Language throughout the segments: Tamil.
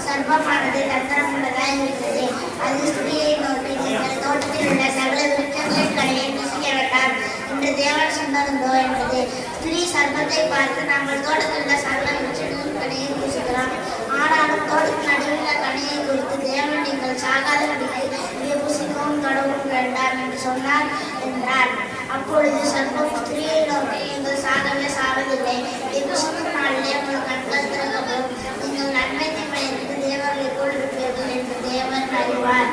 சர்ப்பமானது தந்திரமுள்ளதாய் இருந்தது. அது ஸ்திரீயை நோக்கி, நீங்கள் தோட்டத்தில் உள்ள சகல விருட்சங்களின் கனியை புசிக்க வேண்டாம் என்று தேவன் சொன்னதுண்டோ என்றது. ஸ்திரீ சர்ப்பத்தை பார்த்து, நாங்கள் தோட்டத்தில் உள்ள சகல விருட்சங்களின் கனியை புசிக்கலாம், ஆனாலும் தோட்டத்தின் நடுவில் உள்ள கனியை குறித்து தேவன் நீங்கள் சாகாதபடிக்கு இதை புசிக்கவும் தொடவும் வேண்டாம் என்று சொன்னார் என்றார். அப்பொழுது சர்ப்பம் ஸ்திரீயை நோக்கி, நீங்கள் சாகவே சாவதில்லை, இதை புசிக்கும் நாளிலே உங்கள் கண்கள் திறக்கப்படும், நீங்கள் நன்மை தீமைக்கு தேவர்களை கொண்டிருப்பீர்கள் என்று தேவன் அறிவார்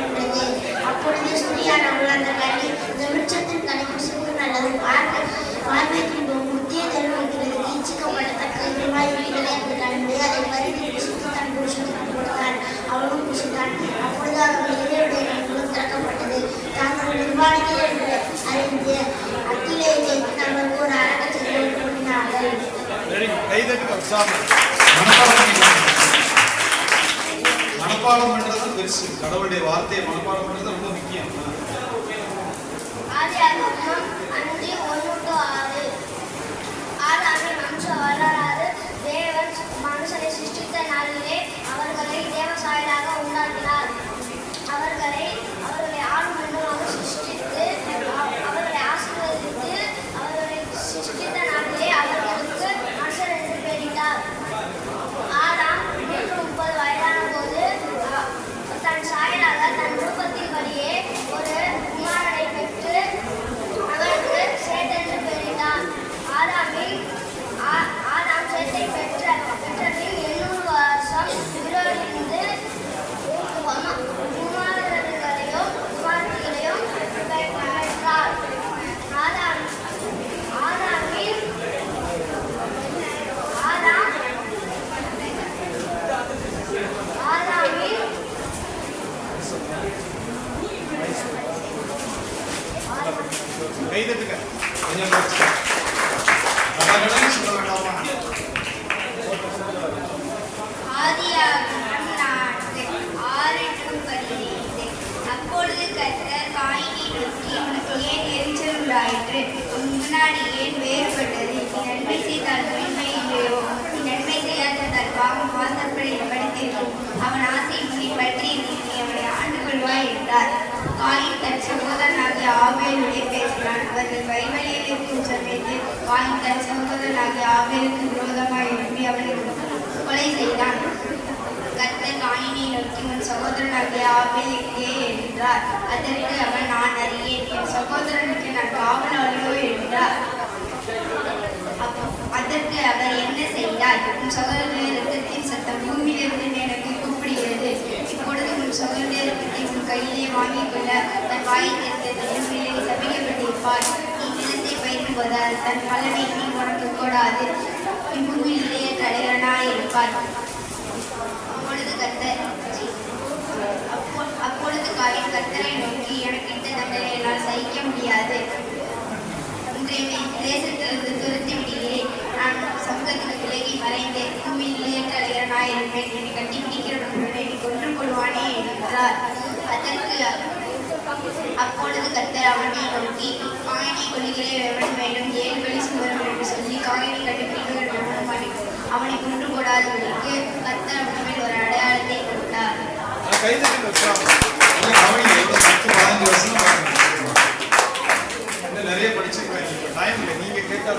என்றது. அப்பொழுது ஸ்திரீயானவள் அந்த கனி, இந்த விருட்சத்தின் கனி புசிக்கும் நல்லது, பார்வைக்கு புத்தியை தெரிவிக்கிறது, இச்சிக்கப்படத்தக்க இருவாய்களை என்று கண்டு அதை பறித்து புசித்து தன் புருஷனுக்கு கொடுத்தார். அவனும் புசித்தான். அப்பொழுது அவர்கள் இருவருடைய கண்களும் திறக்கப்பட்டது. தாங்கள் நிர்வாணிகள் என்று அறிந்து அக்கிலே வைத்து நமக்கு ஒரு அரக்க செய்ய கூறினார்கள். மனப்பாடம் பண்றது பெருசு. கடவுளுடைய வார்த்தையை மனப்பாடம் பண்றது ரொம்ப முக்கியம். தேவன் மனுஷனை சிருஷ்டித்த நாளிலே அவர்களை தேவ சாயலாக உண்டாக்கினார். அவர்களை ஆணும் பெண்ணுமாக சிருஷ்டித்து அவர்களை ஆசீர்வதித்து அவர்களை சிருஷ்டித்த நாளிலே அவர்களுக்கு மனுஷர் என்று பெயரிட்டார். ஆதாம் 130 வயதான போது தன் சாயலாக தன் விருப்பத்தின்படியே ஒரு குமாரனை பெற்று அவருக்கு சேத் என்று பெயரிட்டார். ஆதாம் சேத்தை பெற்ற பின் 800 வருஷம் உயிரோடிருந்து குமாரர்களையும் குமாரத்திகளையும் பெற்றார். ஆதாம் அப்பொழுது கர்த்தர் காயினை நோக்கி, உனக்கு ஏன் எரிச்சல் உண்டாயிற்று? உன் முன்னாடி ஏன் வேறுபட்டது? நீ நன்மை செய்தால் மேன்மை இல்லையோ? நீ நன்மை செய்யாததால் பாவம் வாசற்படி படித்திருக்கும். அவன் ஆசை முனி பற்றி நீ அவனை ஆண்டு கொள்வாய் என்றார். காயின் தன் சகோதரனாகிய ஆபேலுடைய பேசினான். அவர்கள் வயல்வெளியில் இருக்கும் சமயத்தில் காயின் தன் சகோதரனாகிய ஆபேலுக்கு விரோதமாய் எழுப்பி அவனை கொலை செய்தான். கர்த்தர் காயினை நோக்கி, உன் சகோதரனாகிய ஆபேல் எங்கே என்றார். அதற்கு அவன், நான் அறியேன், என் சகோதரனுக்கு நான் காவலாளியோ என்றார். அதற்கு அவர், என்ன செய்தார்? உன் சகோதரனுடைய இரத்தத்தின் சத்தம் பூமியிலிருந்து எனக்கு கூப்பிடுகிறது. இப்பொழுது உன் சகோதரனுடைய இரத்தத்தை உன் கையிலே வாங்கிக் கொள்ள தன் வாயை திறந்ததையும் பிள்ளை சபிக்கப்பட்டிருப்பார். நீ நிலத்தை பயிரிடுவதால் தன் பலனை நீ உனக்கு கூடாது, பூமியிலே தலைவனாய் இருப்பார். அப்பொழுது காயின் கர்த்தரை நோக்கி, எனக்கு இந்த தண்டனை என்னால் சகிக்க முடியாது. இன்றைய தேசத்திலிருந்து துரத்தி விடுகிறேன். நான் சமூகத்துக்கு விலகி மறைந்து பூமியிலே தலைவனாய் இருப்பேன். என்னை கட்டி பிடிக்கிறவனை நீ கொன்று கொள்வானே என்றார். அப்பொழுது கர்த்தர் அவனை நோக்கி, காயினை கொள்ளுகிற எவன் மேலும் 7 பலி சுமரும் என்று சொல்லி காயினை கண்டுபிடிக்கிறவன் அவனை கொன்று கொடாதபடிக்கு கர்த்தர் அவன் மேல் ஒரு அடையாளத்தை கொடுத்தார். நிறைய படிச்சிருக்காங்க. டைம் இல்லை, நீங்க கேட்காத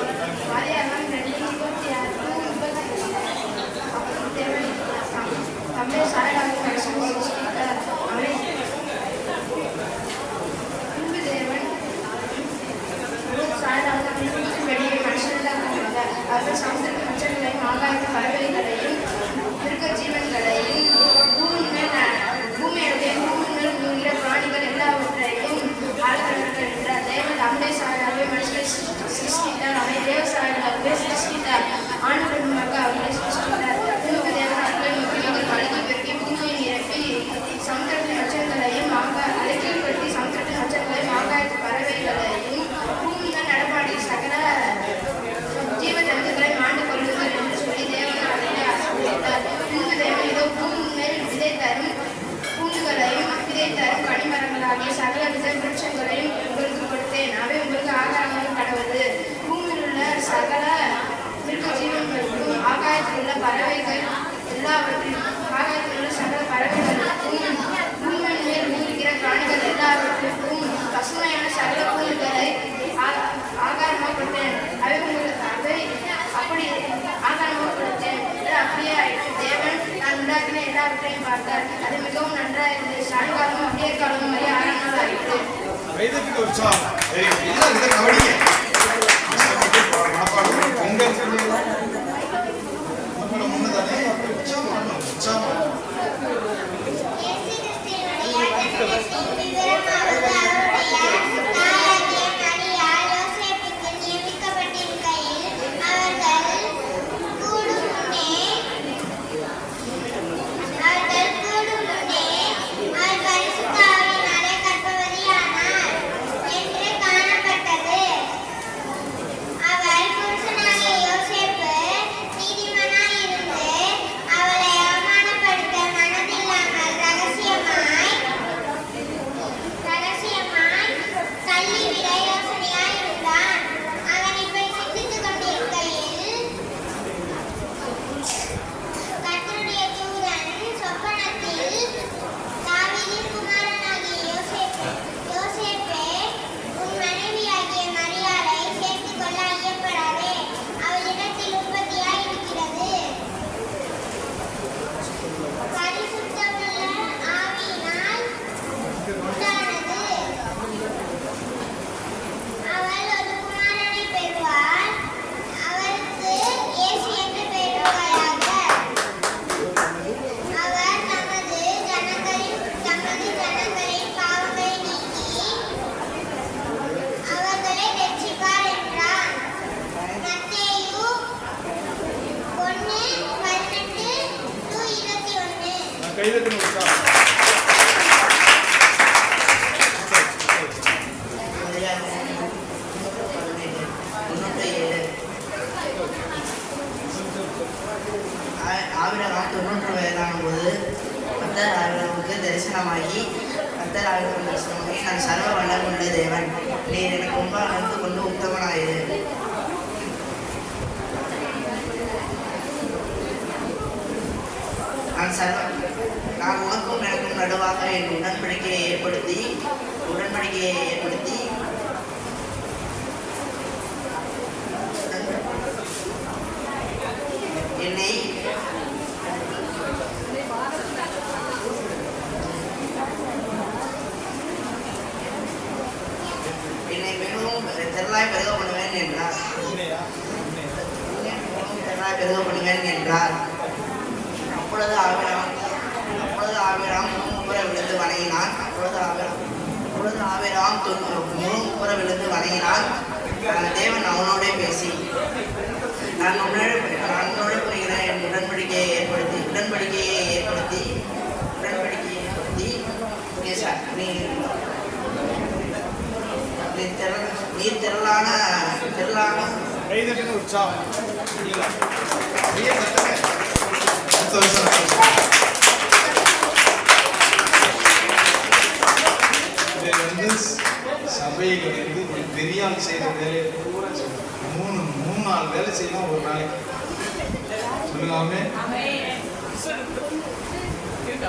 சமுத்திர பட்சங்களையும் ஆகாயத்து பறவைகளையும் மிருக ஜீவன்களையும் பூமியுடைய பூமியில் பிராணிகள் எல்லாவற்றையும் ஆளுநர்கள் என்றார். தேவன் நம்முடைய சாயலாகவே மனுஷனை சிருஷ்டித்தார். கைதட்டுக்கு உற்சாகம். Very good. எல்லாம் இதை கவனிங்க. மனப்பாடம் எங்க இருக்கு? மனப்பாடம் முன்னதானே உற்சாகம் பண்ணணும். உற்சாகம் கைதட்டுக்கு உற்சாகம். ஆபிரகாம் 90 வயதான போது கர்த்தர் ஆபிரகாமுக்கு தரிசனமாகி நான் சர்வ வல்லமையுள்ள தேவன், நீர் எனக்கு முன்பாக நடந்து கொண்டு உத்தமனாயிரு. நான் உனக்கும் எனக்கும் நடுவாக என் உடன்படிக்கையை ஏற்படுத்தி என்னை மிகவும் திரளாய் பெருக பண்ணுவேன் என்றார். அப்பொழுது ஆபிரகாம் முகமுற விழுந்து வணங்கினான். முகமுற விழுந்து வணங்கினான். தேவன் அவனோட பேசி, நான் உன்னோடு புரிகிற என் உடன்படிக்கையை ஏற்படுத்தி நீர் திரளான கைதட்டுக்கு உற்சாகம். சபையில் ஒரு பெரிய ஆள் செய்கிற வேலையை பூரா மூணு நாலு வேலை செய்யலாம் ஒரு நாளைக்கு. சொல்லுங்க.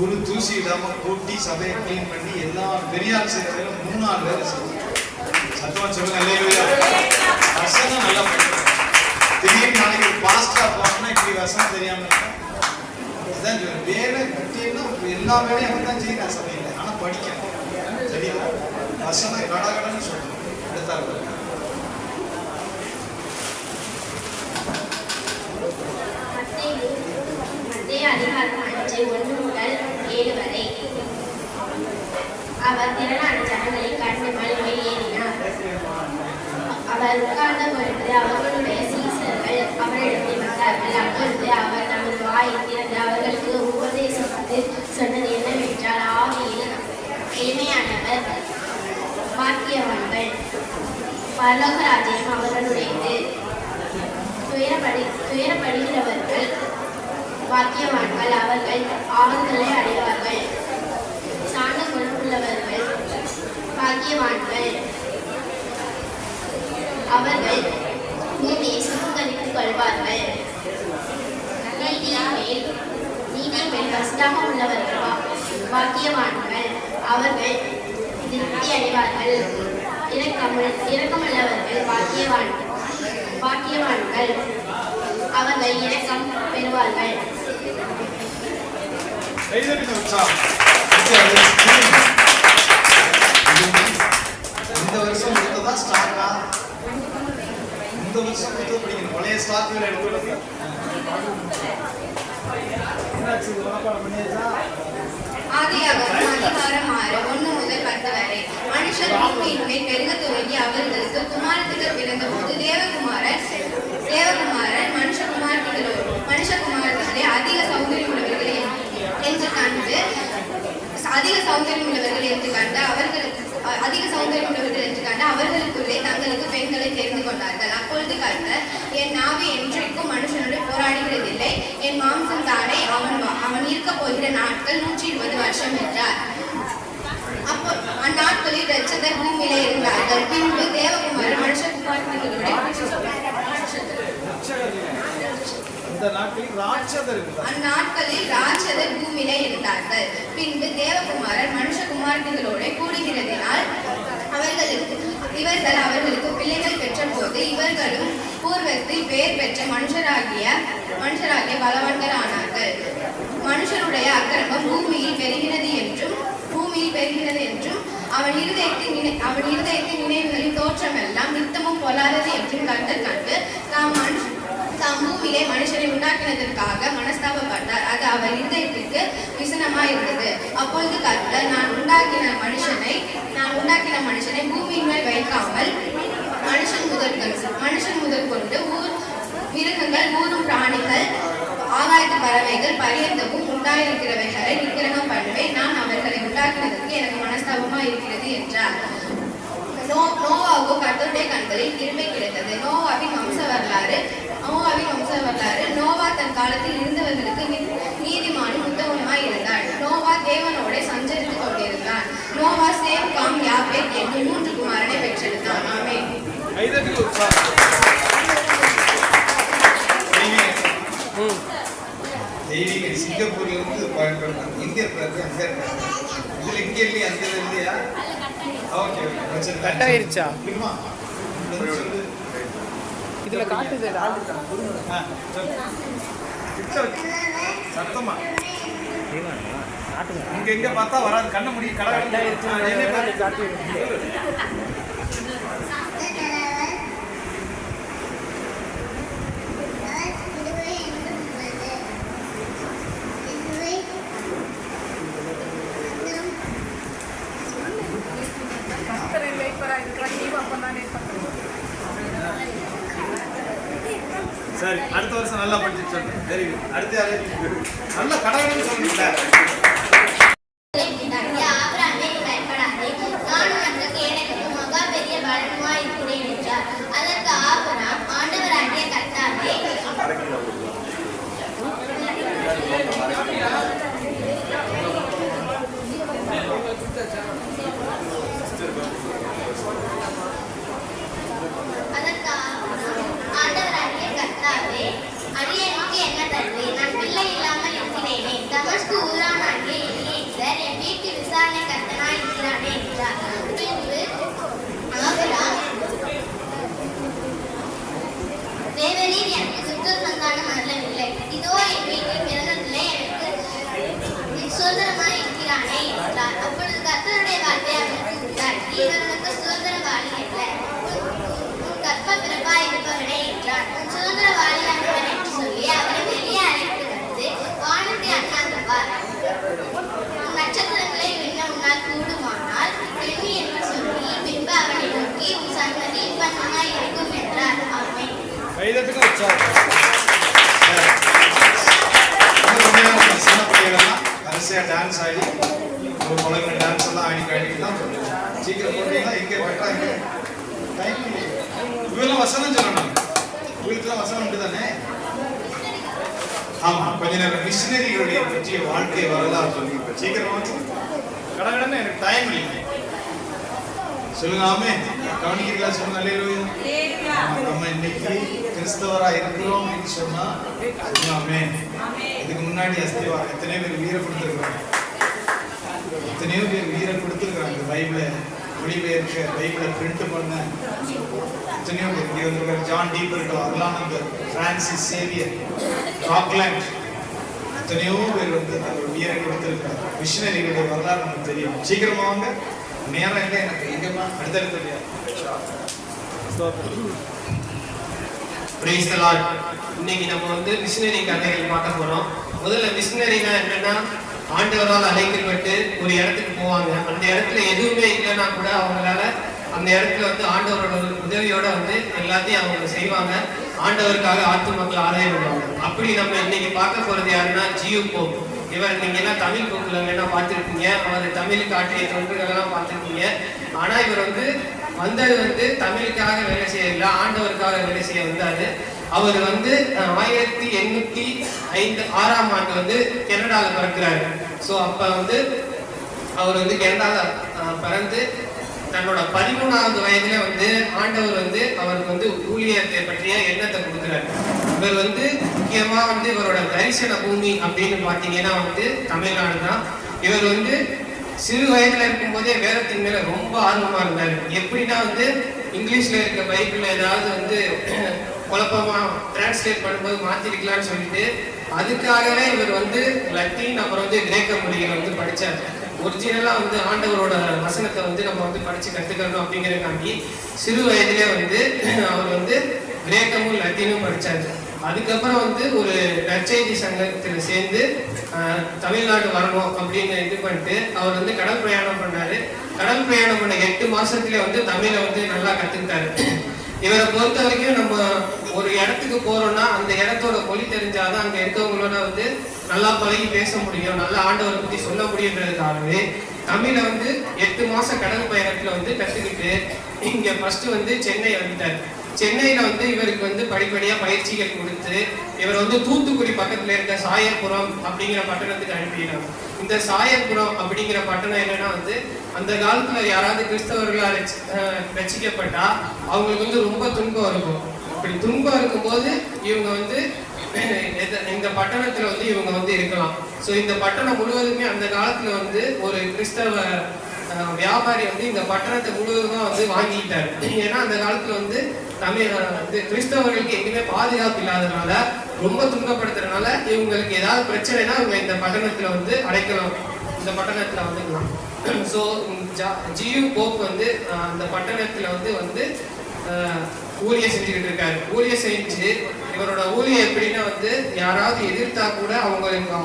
ஒரு தூசி இடாம கூட்டி சபையை கிளீன் பண்ணி எல்லா பெரிய ஆள் செய்கிற வேலை 3 நாள் வேலை செய்யணும். சத்தமா சொல்லுங்க. வசனம் நல்லா படிக்கணும். திடீர்னு நாளைக்கு ஒரு பாஸ்டா போனோம்னா இப்படி வசனம் தெரியாம இதுதான் சொல்லுவேன். வேலை கட்டினா எல்லா வேலையும் அப்படி தான் செய்யணும் சபையில். ஆனால் படிக்கணும். சரியா? வசனம் கடகடன்னு சொல்லணும். அடுத்தாரு அதிகாரம் 5:1 முதல் 7 வரை. அவர் திரளான ஜனங்களை கண்டு மலையில் ஏறினார். அவர் உட்கார்ந்த பொழுது அவர்களுடைய சீசர்கள் அவரிடத்தில் வந்தார்கள். அப்பொழுது அவர் தமது வாயை திறந்து அவர்களுக்கு உபதேசித்து சொன்னது என்னவென்றால், ஆவியில் எளிமையானவர் பாக்கியவான்கள், பரலோக ராஜ்யம் அவர்களுடையது. துயரப்படுகிறவர்கள் பாக்கியவான்கள், அவர்கள் ஆறுதலை அடைவார்கள். சார்ந்த குணமுள்ளவர்கள் பாக்கியவான்கள், அவர்கள் பூமியை சுத்தரித்துக் கொள்வார்கள். நீதியின் மேல் கஷ்டமாக உள்ளவர்கள் பாக்கியவான்கள், அவர்கள் திருப்தி அடைவார்கள். இரக்கமுள்ளவர்கள் பாக்கியவான்கள், அவர்கள் இரக்கம் பெறுவார்கள். கைதட்டுக்கு உற்சாகம். இந்த வருஷம் கொடுத்ததா ஸ்டாக்கா? இந்த வருஷம் கொடுத்தது படிக்கணும். பழைய ஸ்டாக்குகளை எடுத்து விடுங்க. ஆதியாகமம் அதிகாரம் 6 1 முதல் 10 வரை. மனுஷர் பூமியின் மேல் பெருகத் துவங்கி அவர்களுக்கு குமாரத்திகள் பிறந்தபோது தேவகுமாரன் மனுஷகுமாரத்திலே அதிக சௌந்தரியம் உள்ளவர்கள் என்று கண்டு அவர்களுக்குள்ளே தங்களுக்கு பெண்களை தெரிந்து கொண்டார்கள். அப்பொழுது கர்த்தர், என் நாவு என்றைக்கும் மனுஷனோடு போராடுகிறதில்லை, என் மாம்சம் தானே அவன் இருக்க போகிற நாட்கள் 120 வருஷம் என்றார். அப்போ அந்நாட்களில் இரட்சகர் பூமியிலே இருந்தார்கள். பின்பு தேவகுமாரன் மனுஷகுமாரத்திகளுடைய அந்நாட்களில் ராட்சதர் பூமியிலே இருந்தார்கள். பின்பு தேவகுமாரன் மனுஷகுமாரத்திகளோட கூடுகிறதினால் இவர்கள் அவர்களுக்கு பிள்ளைகள் பெற்ற போது இவர்களும் பூர்வத்தில் பெயர் பெற்ற மனுஷராகிய பலவான்களானார்கள். மனுஷனுடைய அக்கிரமம் பூமியில் பெருகினது என்றும் அவன் இருதயத்தின் நினைவுகளின் தோற்றமெல்லாம் நித்தமும் பொல்லாதது என்றும் கர்த்தர் கண்டு தாம் பூமியிலே மனுஷனை உண்டாக்கினதற்காக மனஸ்தாபப்பட்டார். அது அவர் இருதயத்திற்கு விசனமாயிருந்தது. அப்பொழுது கர்த்தர், நான் உண்டாக்கின மனுஷனை பூமியின் மேல் வைக்காமல் மனுஷன் முதல் கொண்டு மிருகங்கள், ஊரும் பிராணிகள், ஆகாயத்து பறவைகள் பரியந்தமும் உண்டாயிருக்கிறவைகளை நிக்கிரகம் பண்ணுவேன். நான் அவர்களை உண்டாக்கினதற்கு எனக்கு மனஸ்தாபமா இருக்கிறது என்றார். நோவாவோ கர்த்தருடைய கண்களில் கிருபை கிடைத்தது. நோவாவின் வம்ச வரலாறு. நோவா தன் காலத்தில் இருந்தவர்களுக்கு நீதிமானும் உத்தமனுமாய் இருந்தார். நோவா தேவனோட சஞ்சரித்துக் கொண்டிருந்தான். நோவா சேம், காம், யாப்பேத் என்னும் 3 குமாரனை பெற்றெடுத்தான். ஆமென். தெய்வீக சிங்கப்பூர்ல இருந்து பயன்படுத்தாங்க. எங்க இருக்காரு? அங்க இருக்காரு. இதுல இங்க இல்லையா? அந்த இல்லையா? Okay okay. கட் ஆயிருச்சா? இதுல காட்டுது. சத்தமா இங்க எங்க பார்த்தா வராது. கண்ண முடி கடை காட்டு. சரி, அடுத்த வருஷம் நல்லா படிச்சு சொல்லுங்க. Very good. அடுத்து யாரு? நல்லா கடவுள்னு சொல்லுங்க. தேவரீர் எனக்கு சுத்த சந்தானம் அருளவில்லை. இதோ என் வீட்டின் மிருகத்திலே எனக்கு சுதந்திரமாய் இருக்கிறானே என்றார். அப்பொழுது கர்த்தருடைய வார்த்தை அவருக்கு உண்டார். இவர்களுக்கு சுதந்திரவாளி அல்ல, உன் கற்ப பிறப்பாய் இருப்பவனே என்றார். உன் சுதந்திரவாளியானவன் என்று சொல்லி அவரை வெளியே அழைத்து வந்து வானத்தை அண்ணாந்தவார். உன் நட்சத்திரங்களை விண்ண உன்னால் கூடுமானால் எண்ணி என்று சொல்லி பின்பு அவனை நோக்கி உன் சந்ததி இன்பமாய் இருக்கும் என்றார். ஆமென். சின்ன பிள்ளைகள்லாம் வரிசையா டான்ஸ் ஆடி ஒரு பழகின டான்ஸ் எல்லாம் ஆடிக்கலாம் சீக்கிரம் போட்டீங்கன்னா எங்கே கரெக்டா இங்கே டைம் இவெல்லாம் வசனம் சொல்லணும். இவங்களுக்குலாம் வசனம் உண்டு தானே? ஆமா, கொஞ்ச நேரம் மிஷினரிகளுடைய பற்றிய வாழ்க்கை வரலாறு சொல்லி சீக்கிரமா கடகடன்னு எனக்கு டைம் இல்லை. சொல்லுங்க. ஆமே. கவனிக்கிறீங்களா? சொல்லுங்க. அல்லேலூயா. நம்ம இன்னைக்கு கிறிஸ்தவரா இருக்கிறோம் என்று சொன்னா ஆமே. இதுக்கு முன்னாடி அஸ்திவாரம் எத்தனையோ பேர் வீர கொடுத்துருக்காங்க. எத்தனையோ பேர் வீர கொடுத்துருக்காங்க. பைபிளை மொழிபெயர்க்க, பைபிளை பிரிண்ட் பண்ண எத்தனையோ பேர் இங்கே வந்திருக்காரு. ஜான் டீபர்டோ, அர்லானந்தர், பிரான்சிஸ் சேவியர், ராக்லாண்ட், எத்தனையோ பேர் வந்து வீர கொடுத்துருக்காங்க. மிஷினரிகளுடைய வரலாறு நமக்கு தெரியும். சீக்கிரமா வாங்க. நேரம் இல்லை எனக்கு எங்கேயுமா அடுத்தடுத்து இல்லையா? Praise the Lord. இன்னைக்கு நம்ம வந்து மிஷனரி கதைகள் பார்க்க போறோம். முதல்ல மிஷனரினா என்னன்னா, ஆண்டவரால் அழைக்கப்பட்டு ஒரு இடத்துக்கு போவாங்க. அந்த இடத்துல எதுவுமே இல்லைன்னா கூட அவங்களால அந்த இடத்துல வந்து ஆண்டவரோட உதவியோட வந்து எல்லாத்தையும் அவங்க செய்வாங்க. ஆண்டவருக்காக ஆத்துமக்கள் ஆதாயம் பண்ணுவாங்க. அப்படி நம்ம இன்னைக்கு பார்க்க போறது யாருன்னா ஜியூ போப். இவர் நீங்க எல்லாம் தமிழ் புக்குல வேணா பார்த்துருக்கீங்க. அவர் தமிழுக்கு ஆற்றிய தொண்டுகள் எல்லாம் பார்த்துருக்கீங்க. ஆனா இவர் வந்து வந்தது வந்து தமிழுக்காக வேலை செய்யல, ஆண்டவருக்காக வேலை செய்ய வந்தாரு. அவர் வந்து 1806ஆம் ஆண்டு வந்து கனடால பிறக்கிறாரு. ஸோ அப்ப வந்து அவர் வந்து கனடால பிறந்து தன்னோட 13வது வயதுல வந்து ஆண்டவர் வந்து அவருக்கு வந்து ஊழியத்தை பற்றிய எண்ணத்தை கொடுக்குறாரு. இவர் வந்து முக்கியமா வந்து இவரோட தரிசன பூமி அப்படின்னு பாத்தீங்கன்னா வந்து தமிழ்நாடு தான். இவர் வந்து சிறு வயதுல இருக்கும் போதே வேதத்தின் மேல ரொம்ப ஆர்வமா இருந்தாரு. எப்படின்னா வந்து இங்கிலீஷ்ல இருக்க பைபிள்ல ஏதாவது வந்து குழப்பமா டிரான்ஸ்லேட் பண்ணும்போது மாத்திருக்கலாம்னு சொல்லிட்டு அதுக்காகவே இவர் வந்து லத்தீன் அப்புறம் வந்து கிரேக்க மொழிகளை வந்து படிச்சாரு. ஒரிஜினலா வந்து ஆண்டவரோட வசனத்தை வந்து நம்ம வந்து படிச்சு கத்துக்கணும் அப்படிங்கிறதுக்காண்டி சிறு வயதிலே வந்து அவர் வந்து கிரேக்கமும் லத்தீனும் படிச்சாரு. அதுக்கப்புறம் வந்து ஒரு நற்செய்தி சங்கத்துல சேர்ந்து தமிழ்நாடு வரணும் அப்படின்னு இது பண்ணிட்டு அவர் வந்து கடல் பிரயாணம் பண்ணாரு. கடல் பிரயாணம் பண்ண 8 மாசத்துல வந்து தமிழை வந்து நல்லா கத்துக்கிட்டாரு. இவரை பொறுத்த வரைக்கும் நம்ம ஒரு இடத்துக்கு போறோம்னா அந்த இடத்தோட மொழி தெரிஞ்சாதான் அங்க இருக்கவங்களோட வந்து நல்லா பழகி பேச முடியும், நல்லா ஆண்டவரை பத்தி சொல்ல முடியுன்றதுக்காகவே தமிழை வந்து 8 மாச கடல் பயணத்துல வந்து கத்துக்கிட்டு இங்க ஃபர்ஸ்ட் வந்து சென்னை வந்துட்டாரு. சென்னையில வந்து இவருக்கு வந்து படிப்படியா பயிற்சிகள் கொடுத்து இவர் வந்து தூத்துக்குடி பக்கத்துல இருக்க சாயர்புரம் அப்படிங்கிற பட்டணத்துக்கு அனுப்பினாங்க. இந்த சாயர்புரம் அப்படிங்கிற பட்டணம் என்னன்னா வந்து அந்த காலத்துல யாராவது கிறிஸ்தவர்களால் ரசிக்கப்பட்டா அவங்களுக்கு வந்து ரொம்ப துன்பம் இருக்கும். அப்படி துன்பம் இருக்கும்போது இவங்க வந்து இந்த பட்டணத்துல வந்து இவங்க வந்து இருக்கலாம். ஸோ இந்த பட்டணம் முழுவதுமே அந்த காலத்துல வந்து ஒரு கிறிஸ்தவ வியாபாரி வந்து இந்த பட்டணத்தை முழுவதுமா வந்து வாங்கிட்டாரு. ஏன்னா அந்த காலத்துல வந்து கிறிஸ்தவர்களுக்கு எங்கேயுமே பாதுகாப்பு இல்லாதனால ரொம்ப துன்பப்படுத்துறதுனால இவங்களுக்கு ஏதாவது பிரச்சனைனா இவங்க இந்த பட்டணத்துல வந்து அடைக்கலாம், இந்த பட்டணத்துல வந்துக்கலாம். ஸோ ஜியூ போப் வந்து அந்த பட்டணத்துல வந்து ஊழியம் செஞ்சுக்கிட்டு இருக்காரு. ஊழியம் செஞ்சு இவரோட ஊழியம் எப்படின்னா வந்து யாராவது எதிர்த்தா கூட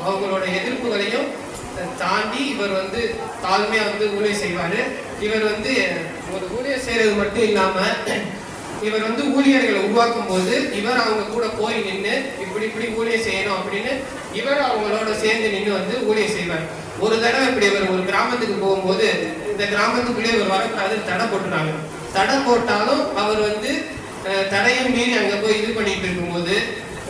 அவங்களோட எதிர்ப்புகளையும் தாண்டி இவர் வந்து தாழ்மையா வந்து ஊழியம் செய்வாரு. இவர் வந்து ஒரு ஊழியம் செய்யறது மட்டும் இல்லாம இவர் வந்து ஊழியர்களை உருவாக்கும் போது இவர் அவங்க கூட போய் நின்று இப்படி ஊழியம் செய்யணும் அப்படின்னு இவர் அவங்களோட சேர்ந்து நின்று வந்து ஊழியம் செய்வார். ஒரு தடவை இப்படி இவர் ஒரு கிராமத்துக்கு போகும்போது இந்த கிராமத்துக்குள்ளே இவர் வரக்கூடாது தடை போட்டுறாங்க. தடை போட்டாலும் அவர் வந்து தடையும் மீறி அங்க போய் இது பண்ணிட்டு இருக்கும்போது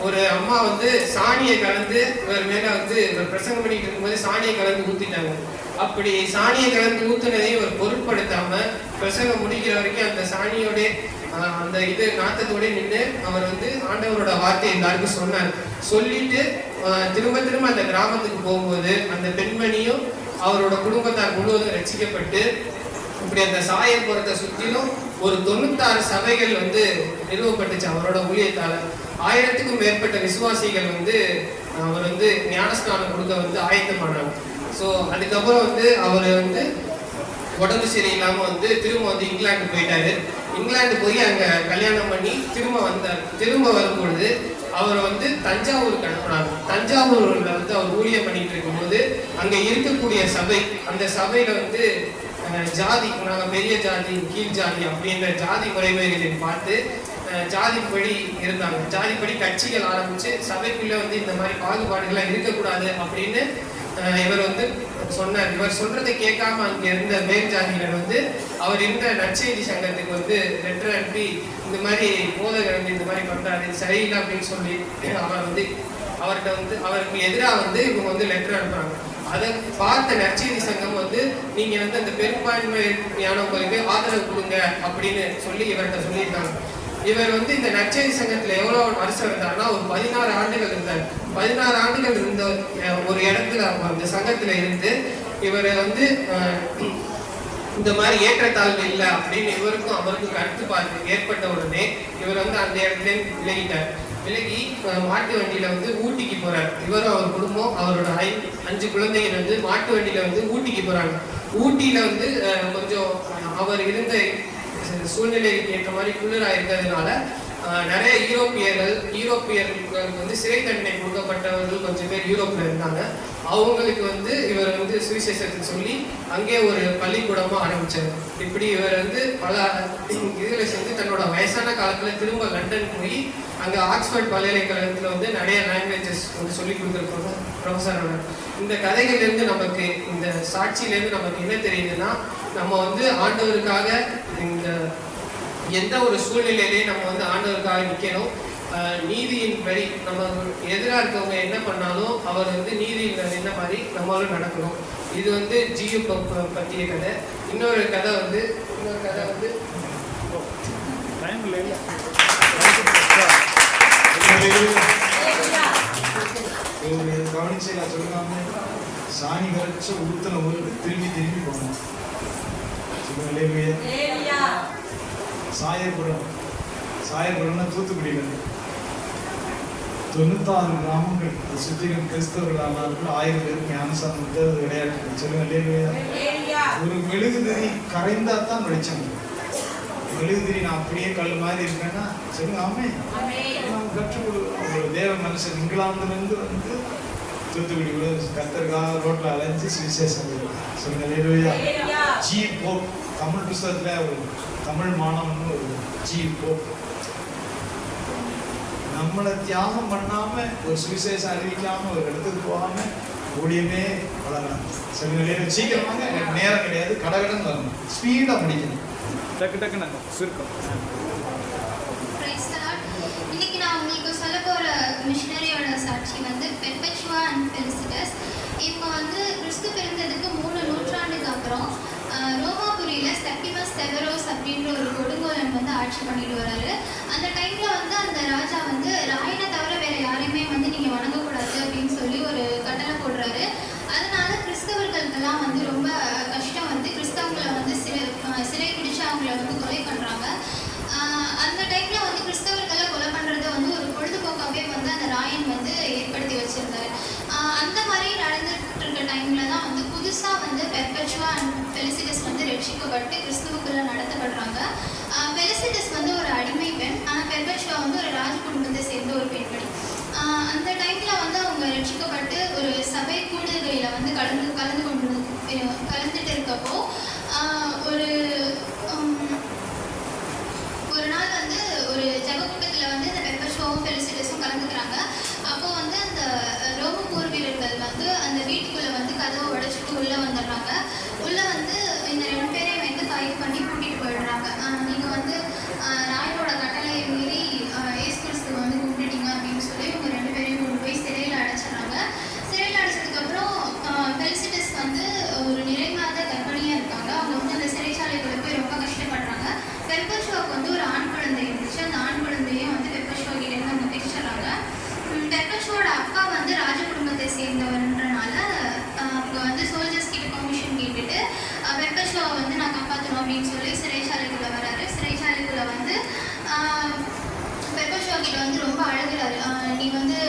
ஒரு அம்மா வந்து சாணியை கலந்து இவர் மேல வந்து இவர் பிரசங்கம் பண்ணிட்டு இருக்கும்போது சாணியை கலந்து ஊத்திட்டாங்க. அப்படி சாணியை கலந்து ஊத்துனதையும் இவர் பொருட்படுத்தாம பிரசங்கம் முடிக்கிற வரைக்கும் அந்த சாணியோட அந்த இது நாட்டத்தோட நின்று அவர் வந்து ஆண்டவரோட வார்த்தையை எல்லாருக்கும் சொன்னார். சொல்லிட்டு திரும்ப அந்த கிராமத்துக்கு போகும்போது அந்த பெண்மணியும் அவரோட குடும்பத்தார் முழுவதும் ரட்சிக்கப்பட்டு இப்படி அந்த சாயர்புரத்தை சுற்றிலும் ஒரு 96 சபைகள் வந்து நிறுவப்பட்டுச்சு அவரோட ஊழியத்தால. 1000க்கும் மேற்பட்ட விசுவாசிகள் வந்து அவர் வந்து ஞானஸ்தானம் கொடுக்க வந்து ஆயத்தமானாங்க. ஸோ அதுக்கப்புறம் வந்து அவர் வந்து உடம்பு சரியில்லாம வந்து திரும்ப வந்து இங்கிலாந்து போயிட்டாரு. இங்கிலாந்து போய் அங்க கல்யாணம் பண்ணி திரும்ப வந்தார். திரும்ப வரும்பொழுது அவர் வந்து தஞ்சாவூருக்கு அனுப்புனாங்க. தஞ்சாவூர்ல வந்து அவர் ஊழியம் பண்ணிட்டு இருக்கும்போது அங்க இருக்கக்கூடிய சபை, அந்த சபையில வந்து ஜாதி, நாங்கள் பெரிய ஜாதி கீழ் ஜாதி அப்படின்ற ஜாதி முறைமைகளை பார்த்து ஜாதிப்படி இருந்தாங்க. ஜாதிப்படி கட்சிகள் ஆரம்பிச்சு சபைக்குள்ள வந்து இந்த மாதிரி பாகுபாடுகள்லாம் இருக்கக்கூடாது அப்படின்னு இவர் வந்து சொன்னார். இவர் சொல்றதை கேட்காம அங்க இருந்த மேல் ஜாதியினர் வந்து அவர் இருந்த நற்செய்தி சங்கத்துக்கு வந்து லெட்டர் அனுப்பி இந்த மாதிரி போதகர் வந்து இந்த மாதிரி பண்றாரு சரியில்லை அப்படின்னு சொல்லி அவர் வந்து அவர்கிட்ட வந்து அவருக்கு எதிராக வந்து இவங்க வந்து லெட்டர் அனுப்புறாங்க. அதை பார்த்த நற்செய்தி சங்கம் வந்து நீங்க வந்து அந்த பெரும்பான்மையானவங்களுக்கு ஆதரவு கொடுங்க அப்படின்னு சொல்லி இவர்கிட்ட சொல்லியிருக்காங்க. இவர் வந்து இந்த நற்செய்தி சங்கத்துல எவ்வளவு வருஷம் இருந்தாருன்னா ஒரு 16 ஆண்டுகள் இருந்தார். 16 ஆண்டுகள் இருந்த ஒரு இடத்துல அந்த சங்கத்துல இருந்து இவர் வந்து இந்த மாதிரி ஏற்றத்தாழ்வு இல்லை அப்படின்னு இவருக்கும் அவருக்கும் கருத்துப்பாடு ஏற்பட்ட உடனே இவர் வந்து அந்த இடத்துல விலகிட்டார். விலகி மாட்டு வண்டியில வந்து ஊட்டிக்கு போறாரு. இவரும் அவர் குடும்பம் அவரோட 5 குழந்தைகள் வந்து மாட்டு வண்டியில வந்து ஊட்டிக்கு போறாங்க. ஊட்டியில் வந்து கொஞ்சம் அவர் இருந்த சூழ்நிலைக்கு ஏற்ற மாதிரி குளிராக இருந்ததுனால நிறைய யூரோப்பியர்களுக்கு வந்து சிறை தண்டனை கொடுக்கப்பட்டவர்கள் கொஞ்சம் பேர் யூரோப்பில் இருந்தாங்க. அவங்களுக்கு வந்து இவர் வந்து சுவிசேஷத்தை சொல்லி அங்கே ஒரு பள்ளிக்கூடமாக ஆரம்பித்தார். இப்படி இவர் வந்து பல இதில் சேர்ந்து தன்னோட வயசான காலத்தில் திரும்ப லண்டன் போய் அங்கே ஆக்ஸ்போர்ட் பல்கலைக்கழகத்தில் வந்து நிறைய லாங்குவேஜஸ் வந்து சொல்லி கொடுத்துருக்கோம் ப்ரொஃபஸர். இந்த கதைகளிலிருந்து நமக்கு, இந்த சாட்சியிலேருந்து நமக்கு என்ன தெரியுதுன்னா, நம்ம வந்து ஆண்டவருக்காக இந்த எந்த ஒரு சூழ்நிலையிலையும் நம்ம வந்து ஆண்டவருக்காக நிற்கணும். நீதியின் படி நம்ம எதிராக இருக்கவங்க என்ன பண்ணாலும் அவர் வந்து நீதியில் என்ன மாதிரி நம்மளும் நடக்கணும். இது வந்து ஜியு பற்றிய கதை. இன்னொரு கதை வந்து கவனிச்சு நான் சொல்லுவாங்க, சாணி கரைச்ச உளுத்தன ஊருக்கு திரும்பி போகணும். சாயர்புரம்னா தூத்துக்குடியில் 96 கிராமங்கள் சுற்றிலும் கிறிஸ்தவர்கள் ஆனார்கள். 1000 பேருக்கு ஞானசானம் விளையாட்டு. சொல்லுங்க, ஒரு மெழுகுதிரி கரைந்தா தான் வெளிச்சம். மெழுகுதிரி நான் அப்படியே கல் மாதிரி இருக்கேன்னா சொல்லுங்க, ஆமே. கற்றுக் கொடுக்குறோம். தேவ மனுஷன் இங்கிலாந்துலேருந்து வந்து தூத்துக்குடி கூட கத்தருக்காக ரோட்டில் அலைஞ்சு சுவிசேஷம் சொல்லுங்க. ஜி போப் தமிழ் புஸ்தகத்தில் ஒரு தமிழ் மாணவன் ஒரு ஜி போப் நம்மளை தியாகம் பண்ணாம ஒரு சுவிசேஷம் அறிவிக்காம ஒரு இடத்துக்கு போகாம ஊழியமே வளரலாம். சொல்லுங்க, சீக்கிரமாக எனக்கு நேரம் கிடையாது, கடகடன் வரணும், ஸ்பீடா முடிக்கணும், டக்கு நாங்கள் சுருக்கம். இன்னைக்கு நான் உங்களுக்கு சொல்ல போற மிஷனரியோட சாட்சி வந்து பெர்பெச்சுவா அண்ட் ஃபெலிசிட்டஸ். இவங்க வந்து கிறிஸ்து பிறந்ததுக்கு 3 நூற்றாண்டுக்கு அப்புறம் ரோமாபுரியில் செப்டிமஸ் செவரோஸ் அப்படின்ற ஒரு கொடுங்கோலன் வந்து ஆட்சி பண்ணிட்டு வராரு. அந்த டைம்ல வந்து அந்த ராஜா வந்து ராயனை தவிர வேற யாரையுமே வந்து நீங்க வணங்கக்கூடாது அப்படின்னு சொல்லி ஒரு கட்டளை போடுறாரு. அதனால கிறிஸ்தவர்களுக்கெல்லாம் வந்து ரொம்ப கஷ்டம் வந்து கிறிஸ்தவங்களை வந்து சிறை பிடிச்சு அவங்கள வந்து கொலை பண்றாங்க. அந்த டைம்ல வந்து கிறிஸ்தவர்களை கொலை பண்றதை வந்து ஒரு பொழுதுபோக்காவே வந்து அந்த ராயன் வந்து ஏற்படுத்தி வச்சிருந்தாரு. அந்த மாதிரி நடந்துட்டு இருக்க டைம்ல தான் வந்து புதுசா வந்து பெர்பெச்சுவா அண்ட் ஃபெலிசிட்டஸ் வந்து ரட்சிக்கப்பட்டு கிறிஸ்துவுக்குள்ள நடத்தப்படுறாங்க. ஃபெலிசிட்டஸ் வந்து ஒரு அடிமை பெண், ஆனால் பெர்பெச்சுவா வந்து ஒரு ராஜ குடும்பத்தை சேர்ந்த ஒரு பெண்மணி. அந்த டைம்ல வந்து அவங்க ரட்சிக்கப்பட்டு ஒரு சபை கூடுகையில வந்து கலந்துட்டு இருக்கப்போ ஒரு நாள் வந்து ஒரு ஜெபக்கூட்டத்தில் வந்து இந்த பெர்பெச்சுவாவும் ஃபெலிசிட்டஸும் கலந்துக்கிறாங்க. அப்போ வந்து அந்த ரோம போர் வீரர்கள் வந்து அந்த வீட்டுக்குள்ள வந்து கதவை உடைச்சிட்டு உள்ள வந்துடுறாங்க. உள்ள வந்து இந்த 2 பேரையும் வந்து கைது பண்ணி கூட்டிட்டு போயிடுறாங்க. நீங்க வந்து ராயனோட கட்டளையை மீறி இயேசு கிறிஸ்துவை வந்து கும்பிட்டீங்க அப்படின்னு சொல்லி இவங்க 2 பேரையும் கொண்டு போய் சிறையில் அடைச்சிடுறாங்க. சிறையில் அடைச்சதுக்கு அப்புறம் ஃபெலிசிட்டஸ் வந்து ஒரு நிறைமாத கர்ப்பிணியா இருக்காங்க. அவங்க வந்து அந்த சிறைச்சாலைக்குள்ள போய் ரொம்ப கஷ்டப்படுறாங்க. பெர்பெச்சுவாவுக்கு வந்து ஒரு ஆண் குழந்தை இருந்துச்சு. அந்த ஆண் குழந்தையும் வந்து பெர்பெச்சுவா கிட்ட இருந்து அவங்க பிரிச்சிடறாங்க. பெர்பெச்சுவோட அப்பா வந்து ராஜ குடும்பத்தை சேர்ந்தவர்ன்றனால அவங்க வந்து சோல்ஜர்ஸ் கிட்ட பர்மிஷன் கேட்டுட்டு பெர்பெச்சுவாவை வந்து நான் காப்பாற்றணும் அப்படின்னு சொல்லி சிறைச்சாலைக்குள்ள வராரு. சிறைச்சாலைக்குள்ள வந்து பெர்பெச்சுவா கிட்ட வந்து ரொம்ப அழுகிறாரு. நீ வந்து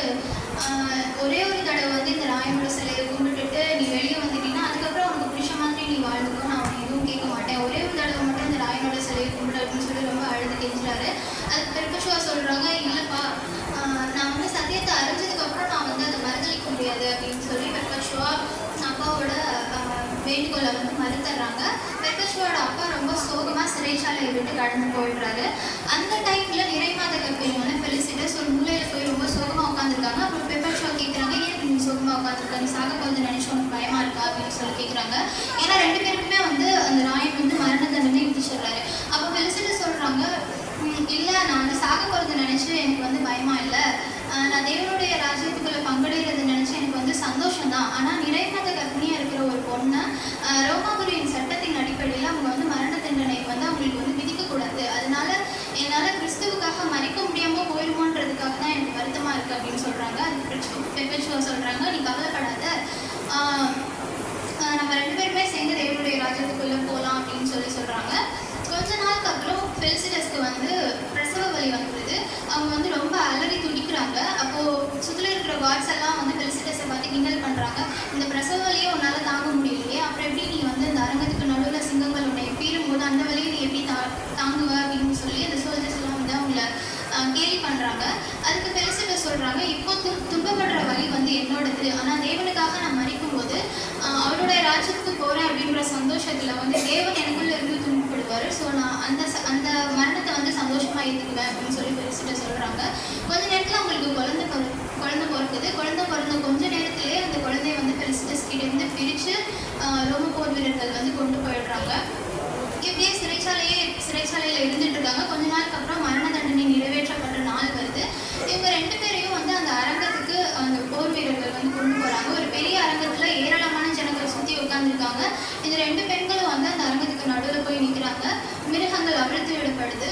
ஒரே ஒரு தடவை வந்து இந்த ராயனோட சிலையை கும்பிட்டுட்டு நீ வெளியே வந்துட்டீங்கன்னா அதுக்கப்புறம் உனக்கு பிடிச்ச மாதிரி நீ வாழ்ந்துக்கோ, நான் அவனை எதுவும் கேட்க மாட்டேன், ஒரே ஒரு தடவை மட்டும் இந்த ராயனோட சிலையை கும்பிடு அப்படின்னு சொல்லி ரொம்ப அழுது கெஞ்சுறாரு. அதுக்கு பெர்பெச்சுவா சொல்றாங்க, இல்லப்பா நான் வந்து சத்தியத்தை அறிஞ்சதுக்கப்புறம் நான் வந்து அதை மறுதளிக்க முடியாது அப்படின்னு சொல்லி பெர்பெச்சுவா அப்பாவோட வேண்டுகோளை வந்து மறுத்துறாங்க. பெர்பெச்சுவாவோட அப்பா ரொம்ப சோகமாக சிறைச்சாலையை விட்டு கடந்து போயிடுறாரு. அந்த டைமில் நிறைமாத கர்ப்பிணியான ஃபெலிசிட்டஸ் ஒரு மூலையில் போய் ரொம்ப சோகமாக உட்காந்துருக்காங்க. அப்புறம் பெர்பெச்சுவா கேட்குறாங்க, ஏன் நீ சோகமாக உட்காந்துருக்க, நீ சாக போகிறது நினச்சி உனக்கு பயமாக இருக்கா அப்படின்னு சொல்லி கேட்குறாங்க. ஏன்னா 2 பேருக்குமே வந்து அந்த ராயன் வந்து மரண தண்டனை விதிச்சிடுறாரு. அப்போ ஃபெலிசிட்டஸ் சொல்கிறாங்க, இல்லை நான் வந்து சாக போகிறத நினச்சி எனக்கு வந்து பயமா இல்லை, நான் தேவனுடைய ராஜ்யத்துக்குள்ள பங்கடைகிறத நினச்சி எனக்கு வந்து சந்தோஷம் தான். ஆனால் நிறைமாத கர்ப்பிணியாக இருக்கிற ஒரு பொண்ணை ரோமாபுரியின் சட்டத்தின் அடிப்படையில் அவங்க வந்து மரண தண்டனை வந்து அவங்களுக்கு வந்து விதிக்கக்கூடாது. அதனால என்னால் கிறிஸ்துவுக்காக மறிக்க முடியாமல் போயிடுமோன்றதுக்காக தான் எனக்கு வருத்தமாக இருக்குது அப்படின்னு சொல்கிறாங்க. அது பெர்பெச்சுவா சொல்கிறாங்க, நீ கவலைப்படாத, நம்ம 2 பேருமே சேர்ந்து தேவனுடைய ராஜ்யத்துக்குள்ளே போகலாம் அப்படின்னு சொல்கிறாங்க. கொஞ்ச நாளுக்கு அப்புறம் ஃபெலிசிட்டஸ்க்கு வந்து பிரசவ வலி வந்துடுது. அவங்க வந்து ரொம்ப அலறி துடிக்கிறாங்க. அப்போது சுற்றில இருக்கிற காட்ஸ் எல்லாம் வந்து ஃபெலிசிட்டஸை பார்த்து கிண்டல் பண்ணுறாங்க. இந்த பிரசவ வலியை உன்னால் தாங்க முடியலையே, அப்புறம் எப்படி நீ வந்து இந்த பண்றாங்க. அதுக்கு பெலிசிட்டர் சொல்றாங்க, இப்போ துன்பப்படுற வழி வந்து என்னோடது, ஆனா தேவனுக்காக நான் மரிக்கும் போது அவருடைய ராஜ்யத்துக்கு போறேன் அப்படின்ற சந்தோஷத்துல வந்து தேவன் எனக்குள்ள இருந்து துன்பப்படுவாரு. ஸோ நான் அந்த மரணத்தை வந்து சந்தோஷமா ஏற்றுக்குவேன் அப்படின்னு சொல்லி பெலிசிட்டர் சொல்றாங்க. கொஞ்ச நேரத்துல அவங்களுக்கு குழந்தை பிறக்குது. குழந்தை பிறந்த கொஞ்ச நேரத்திலே அந்த குழந்தைய வந்து பெலிசிட்டஸ் கிட்ட இருந்து பிரிச்சு ரோம போர் வீரர்கள் வந்து கொண்டு போயிடுறாங்க. இப்படியே சிறைச்சாலையில் இருந்துட்டு இருக்காங்க. கொஞ்ச நாளுக்கு அப்புறம் மரண தண்டனை நிறைவேற்றப்பட்ட நாள் வருது. இவங்க 2 பேரையும் வந்து அந்த அரங்கத்துக்கு அந்த போர் வீரர்கள் வந்து கொண்டு போறாங்க. ஒரு பெரிய அரங்கத்துல ஏராளமான ஜனங்கள் சுத்தி உட்கார்ந்துருக்காங்க. இந்த 2 பெண்களும் வந்து அந்த அரங்கத்துக்கு நடுவில் போய் நிற்கிறாங்க. மிருகங்கள் அவிழ்த்து விடப்படுது.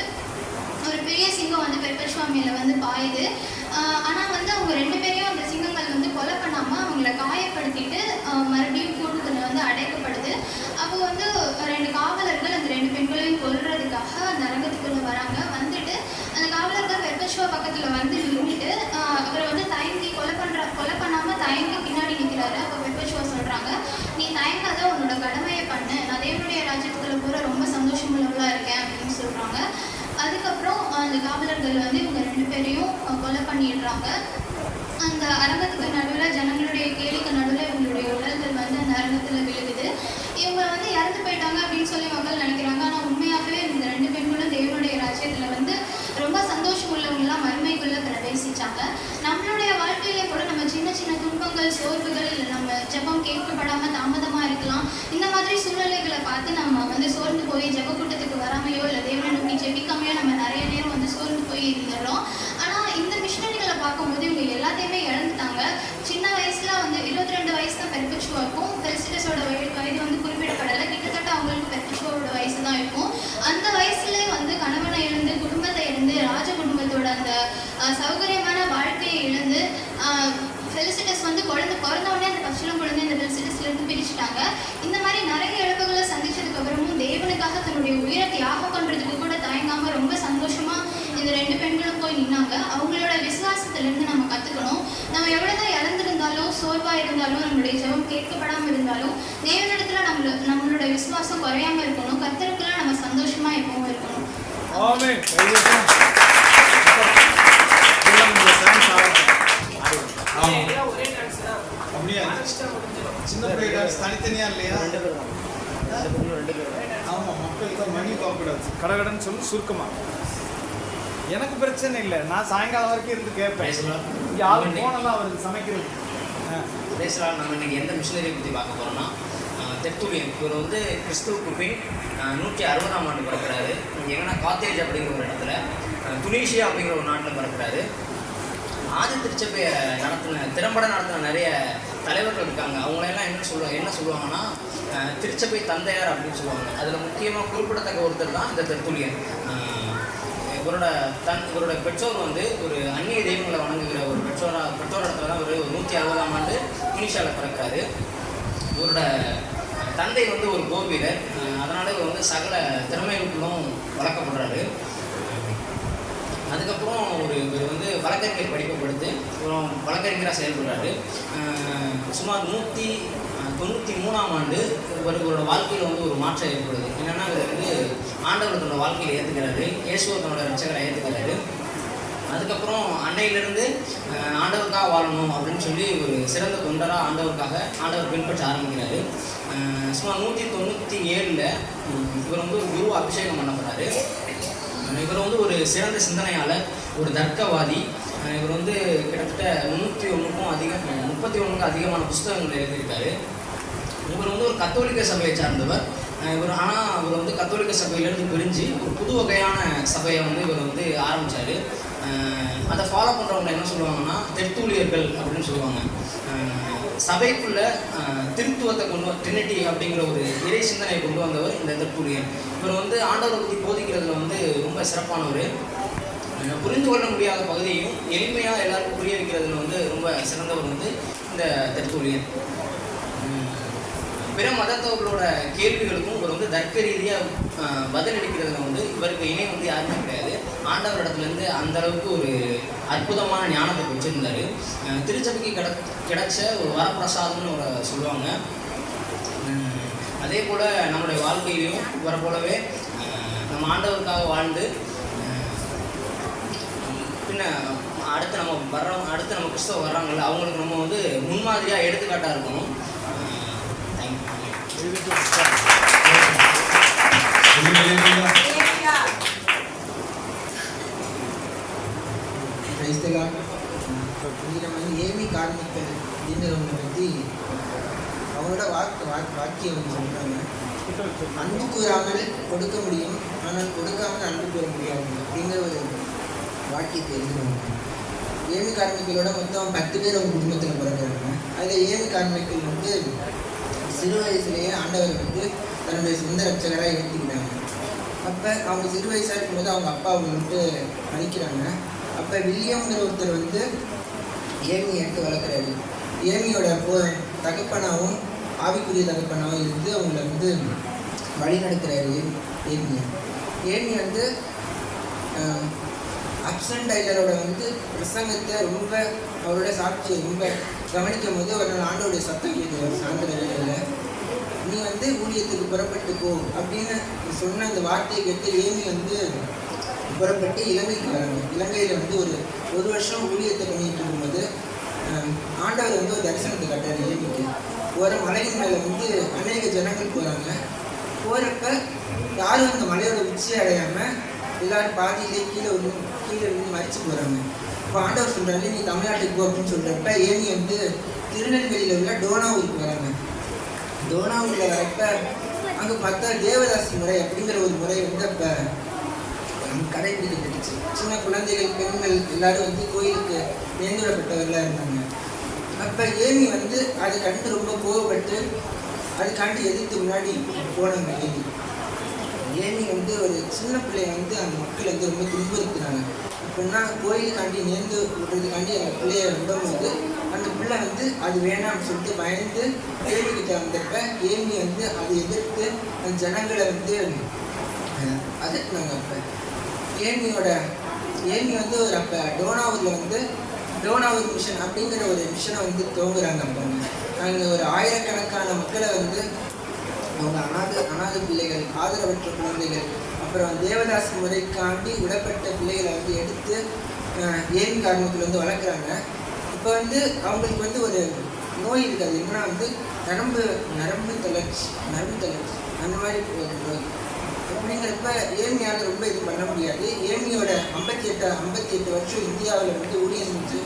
ஒரு பெரிய சிங்கம் வந்து பெர்பெச்சுவாமியில வந்து பாயுது. ஆனால் வந்து அவங்க 2 பேரையும் அந்த சிங்கங்கள் வந்து கொலை பண்ணாமல் அவங்கள காயப்படுத்திட்டு மறுபடியும் கூண்டுக்குள்ள வந்து அடைக்கப்படுது. அப்போ வந்து 2 காவலர்கள் அந்த 2 பெண்களையும் கொல்றதுக்காக அந்த அரங்கத்துக்குள்ள வராங்க. வந்துட்டு அந்த காவலர்கள் பெர்பெச்சுவா பக்கத்தில் வந்து நின்றுட்டு அவரை வந்து தயங்கி கொலை பண்ணாமல் தயங்கி பின்னாடி நிற்கிறாரு. அப்போ பெர்பெச்சுவா சொல்கிறாங்க, நீ தயங்காத, உன்னோட கடமையை பண்ணு, நான் தேவனுடைய ராஜ்யத்துக்குள்ள போகிற ரொம்ப சந்தோஷமுள்ளவளாக இருக்கேன் அப்படின்னு சொல்கிறாங்க. அதுக்கப்புறம் அந்த காவலர்கள் வந்து இவங்க 2 பேரையும் கொலை பண்ணிடுறாங்க. அந்த அரங்கத்துக்கு நடுவில் ஜனங்களுடைய கேலிக்கு நடுவில் இவங்களுடைய உடல்கள் வந்து அந்த அரங்கத்தில் விழுகுது. இவங்க வந்து இறந்து போயிட்டாங்க அப்படின்னு சொல்லி மக்கள் நினைக்கிறாங்க. ஆனால் உண்மையாகவே இந்த 2 பெண்களும் தேவனுடைய ராஜ்யத்தில் வந்து ரொம்ப சந்தோஷம் உள்ளவங்களாம் மறுமைக்குள்ளே பிரவேசிச்சாங்க. நம்மளுடைய வாழ்க்கையிலே கூட நம்ம சின்ன சின்ன துன்பங்கள், சோர்வுகள், இல்லை நம்ம ஜெபம் கேட்கப்படாமல் தாமதமாக இருக்கலாம். இந்த மாதிரி சூழ்நிலைகளை பார்த்து நம்ம வந்து சோர்ந்து போய் ஜெப கூட்டத்துக்கு வராமையோ இல்லை தேவனை நோக்கி ஜெபிக்காமையோ நம்ம நிறைய நேரம் வந்து சோர்ந்து போய் இருந்துடுறோம். ஆனால் இந்த மிஷனரிகளை பார்க்கும்போது இவங்க எல்லாத்தையுமே இழந்துட்டாங்க. சின்ன வயசுல வந்து 22 வயசு தான் பெர்பெச்சுவாக்கும். பெலிசிட்டஸோட வயது வந்து குறிப்பிடப்படலை. கிட்டத்தட்ட அவங்களுக்கு பெர்பெச்சுவாவோட வயசு தான் இருக்கும். அந்த வயசுலேயே வந்து கணவனை இழந்து, குடும்பத்தை இழந்து, ராஜ குடும்பத்தோட அந்த சௌகரியமான வாழ்க்கையை இழந்து பெலிசிட்டஸ் வந்து பிறந்த உடனே அந்த பச்சிளம் குழந்தை இந்த பெலிசிட்டஸ்லேருந்து பிரிச்சுட்டாங்க. இந்த மாதிரி நிறைய இழப்புகளை சந்திச்சதுக்கு அப்புறமும் தேவனுக்காக தன்னுடைய உயிரை தியாகம் பண்ணுறதுக்கு கூட தயங்காமல் ரொம்ப சந்தோஷமாக இந்த 2 பெண்களும் போய் நின்னாங்க. அவங்களோட விசுவாசத்திலேருந்து நம்ம கற்றுக்கணும். நம்ம எவ்வளோதான் இழந்திருந்தாலும், சோர்வாக இருந்தாலும், நம்மளுடைய ஜெபம் கேட்கப்படாமல் இருந்தாலும் தேவனிடத்தில் நம்மளோட விசுவாசம் குறையாமல் இருக்கணும். கர்த்தருக்குள்ள நம்ம சந்தோஷமாக எப்பவும் இருக்கணும். அப்படியா? சின்ன பிள்ளை டான்ஸ் தனித்தனியா இல்லையா? ஆமா, மக்களுக்கு மணி பார்க்கக்கூடாது. கடகடன்னு சொல்லி சுருக்கமா. எனக்கு பிரச்சனை இல்லை, நான் சாயங்காலம் வரைக்கும் இருந்து கேட்பேன். இங்கே ஆள் போனலாம் அவருக்கு சமைக்கிறது. பேசலாம். நம்ம இன்னைக்கு எந்த மிஷினரியை பற்றி பார்க்க போகிறோம்னா தெர்த்துலியன். இவர் வந்து கிறிஸ்துவுக்கு பின் 160ஆம் ஆண்டு பிறக்கிறாரு. எங்கன்னா காத்தேஜ் அப்படிங்கிற ஒரு இடத்துல, துனிஷியா அப்படிங்கிற ஒரு நாட்டில் பிறக்கிறாரு. ஆதி திருச்சபையை திறம்பட நடத்தின நிறைய தலைவர்கள் இருக்காங்க. அவங்களெல்லாம் என்ன சொல்லுவாங்கன்னா திருச்சபை தந்தையார் அப்படின்னு சொல்லுவாங்க. அதில் முக்கியமாக குறிப்பிடத்தக்க ஒருத்தர் தான் இந்த தெர்த்துலியன். இவரோட பெற்றோர் வந்து ஒரு அந்நிய தெய்வங்களை வணங்குகிற ஒரு பெற்றோர் இடத்துல தான் ஒரு 160ஆம் ஆண்டு துனிஷியாவில் பிறக்கிறாரு. இவரோட தந்தை வந்து ஒரு போர் வீரர். அதனால் இவர் வந்து சகல திறமைகளுக்கும் வளர்க்கப்படுறாரு. அதுக்கப்புறம் இவர் வந்து வழக்கறிஞர் படிப்பை கொடுத்து அப்புறம் வழக்கறிஞராக செயல்படுறாரு. சுமார் 193ஆம் ஆண்டு இவரோட வாழ்க்கையில் வந்து ஒரு மாற்றம் ஏற்படுது. என்னென்னா இவர் வந்து ஆண்டவர் தன்னோட வாழ்க்கையில் ஏற்றுக்கிறாரு, இயேசுவை தன்னோட ரட்சகரை ஏற்றுக்கிறாரு. அதுக்கப்புறம் அன்னையிலிருந்து ஆண்டவருக்காக வாழணும் அப்படின்னு சொல்லி ஒரு சிறந்த தொண்டராக ஆண்டவர் பின்பற்ற ஆரம்பிக்கிறாரு. சுமார் 197ல் இவர் வந்து ஒரு குரு அபிஷேகம் பண்ணப்படுறாரு. இவர் வந்து ஒரு சிறந்த சிந்தனையாளர், ஒரு தர்க்கவாதி. இவர் வந்து கிட்டத்தட்ட 31க்கும் அதிகமான புஸ்தகங்கள் எழுதியிருக்காரு. இவர் வந்து ஒரு கத்தோலிக்க சபையை சார்ந்தவர். அவர் வந்து கத்தோலிக்க சபையிலேருந்து பிரிஞ்சு ஒரு புது வகையான சபையை வந்து இவர் வந்து ஆரம்பித்தார். அதை ஃபாலோ பண்ணுறவங்க என்ன சொல்லுவாங்கன்னா தெர்த்துலியர்கள் அப்படின்னு சொல்லுவாங்க. சபைக்குள்ள திருத்துவத்தை ட்ரினிட்டி அப்படிங்கிற ஒரு இறை சிந்தனையை கொண்டு வந்தவர் இந்த தெர்த்துலியன். இவர் வந்து ஆண்டவரை பற்றி போதிக்கிறதுல வந்து ரொம்ப சிறப்பானவர். புரிந்து கொள்ள முடியாத பகுதியையும் எளிமையாக எல்லாருக்கும் புரிய வைக்கிறதுல வந்து ரொம்ப சிறந்தவர் வந்து இந்த தெர்த்துலியன். பிற மதத்தவர்களோட கேள்விகளுக்கும் இவர் வந்து தர்க்க ரீதியாக பதிலளிக்கிறதுல வந்து இவருக்கு இணை வந்து யாருமே கிடையாது. ஆண்டவர் இடத்துலேருந்து அந்த அளவுக்கு ஒரு அற்புதமான ஞானத்தை வச்சுருந்தார். திருச்சபைக்கு கிடைச்ச ஒரு வரப்பிரசாதம்னு ஒரு சொல்லுவாங்க. அதே போல் நம்முடைய வாழ்க்கையிலையும் இவரை போலவே நம்ம ஆண்டவருக்காக வாழ்ந்து பின்ன சின்ன அடுத்து நம்ம கிறிஸ்தவ வர்றாங்கல்ல அவங்களுக்கு நம்ம வந்து முன்மாதிரியாக எடுத்துக்காட்டாக இருக்கணும். இங்கே நம்ம வந்து ஏமி கார்மிக்கல் அப்படிங்கிறவங்க பற்றி அவங்களோட வாக்கியம் வந்து சொல்கிறாங்க. அன்பு கூறாமல் கொடுக்க முடியும், ஆனால் கொடுக்காமல் அன்பு கூற முடியாது அப்படிங்கிற ஒரு வாக்கியத்தை எழுதுவாங்க. ஏமி கார்மிக்கலோட மொத்தம் 10 பேர் அவங்க குடும்பத்தில் பிறக்கிறாங்க. அதில் ஏமி கார்மிக்கல் வந்து சிறு வயசுலேயே ஆண்டவரை வந்து தன்னுடைய சொந்த ரட்சகராக எடுத்துக்கிட்டாங்க. அப்போ அவங்க சிறு வயசாக இருக்கும்போது அவங்க அப்பா அவங்க வந்து மதிக்கிறாங்க. அப்போ வில்லியம்ங்கிற ஒருத்தர் வந்து ஏமி எடுத்து வளர்க்குறாரு. ஏமியோட தகப்பனாகவும் ஆவிக்குரிய தகப்பனாகவும் இருந்து அவங்கள வந்து வழி நடத்துகிறாரு ஏமி வந்து அப்சன் டைலரோட வந்து பிரசங்கத்தை ரொம்ப அவரோட சாட்சியை ரொம்ப கவனிக்கும் போது ஒரு நாள் ஆண்டோடைய சத்தம் கேட்குறாரு சாயந்தர வேலையில், நீ வந்து ஊழியத்துக்கு புறப்பட்டுக்கோ அப்படின்னு சொன்ன அந்த வார்த்தையை கேட்டு ஏமி வந்து புறப்பட்டு இலங்கைக்கு வராங்க. இலங்கையில் வந்து ஒரு வருஷம் ஊழியத்தை பண்ணிட்டு இருக்கும்போது ஆண்டவர் வந்து ஒரு தரிசனத்தை காட்டுறாரு ஏமிக்கு. ஒரு மலையின் மேலே வந்து அநேக ஜனங்கள் போகிறாங்க. போகிறப்ப யாரும் அந்த மலையோட உச்சி அடையாமல் எல்லாரும் பாதியிலே கீழே வந்து மறித்து போகிறாங்க. இப்போ ஆண்டவர் சொல்கிறாரு, நீ தமிழ்நாட்டுக்கு போ அப்படின்னு சொல்கிறப்ப ஏமி வந்து திருநெல்வேலியில் உள்ள டோனாவூருக்கு வராங்க. டோனாவூரில் வரப்ப அங்கே பார்த்தா தேவதாசி முறை அப்படிங்கிற ஒரு முறை வந்து அப்போ கடைபிடிக்கப்பட்டுச்சு. சின்ன குழந்தைகள், பெண்கள் எல்லாரும் வந்து கோயிலுக்கு நேர்ந்துவிடப்பட்டவர்களாக இருந்தாங்க. அப்போ ஏமி வந்து அதை கண்டு ரொம்ப கோவப்பட்டு அதுக்காண்டி எதிர்த்து முன்னாடி போனாங்க. ஏமி வந்து ஒரு சின்ன பிள்ளைய வந்து அந்த மக்கள் வந்து ரொம்ப துன்புறுத்துனாங்க. அப்படின்னா கோயிலுக்காண்டி நேர்ந்து விடுறதுக்காண்டி அந்த பிள்ளைய விடும்போது அந்த பிள்ளை வந்து அது வேணாம்னு சொல்லிட்டு பயந்து ஏமிக்கிட்ட வந்தப்ப ஏமி வந்து அதை எதிர்த்து அந்த ஜனங்களை வந்து அதட்டினாங்க. அப்போ ஏமி வந்து ஒரு அப்போ டோனாவூரில் வந்து டோனாவூர் மிஷன் அப்படிங்கிற ஒரு மிஷனை வந்து துவங்குறாங்க. அப்போ அங்கே ஒரு ஆயிரக்கணக்கான மக்களை வந்து அவங்க அனாதை பிள்ளைகள், ஆதரவற்ற குழந்தைகள், அப்புறம் தேவதாசி முறைக்காண்டி விடப்பட்ட பிள்ளைகளை வந்து எடுத்து ஏமி காரணத்தில் வந்து வளர்க்குறாங்க. இப்போ வந்து அவங்களுக்கு வந்து ஒரு நோய் இருக்காது, என்னன்னா வந்து நரம்பு தளர்ச்சி அந்த மாதிரி அப்படிங்கிறப்ப ஏமியால் ரொம்ப இது பண்ண முடியாது. ஏமியோட 58 வருஷம் இந்தியாவில் வந்து ஊழியம் செஞ்சு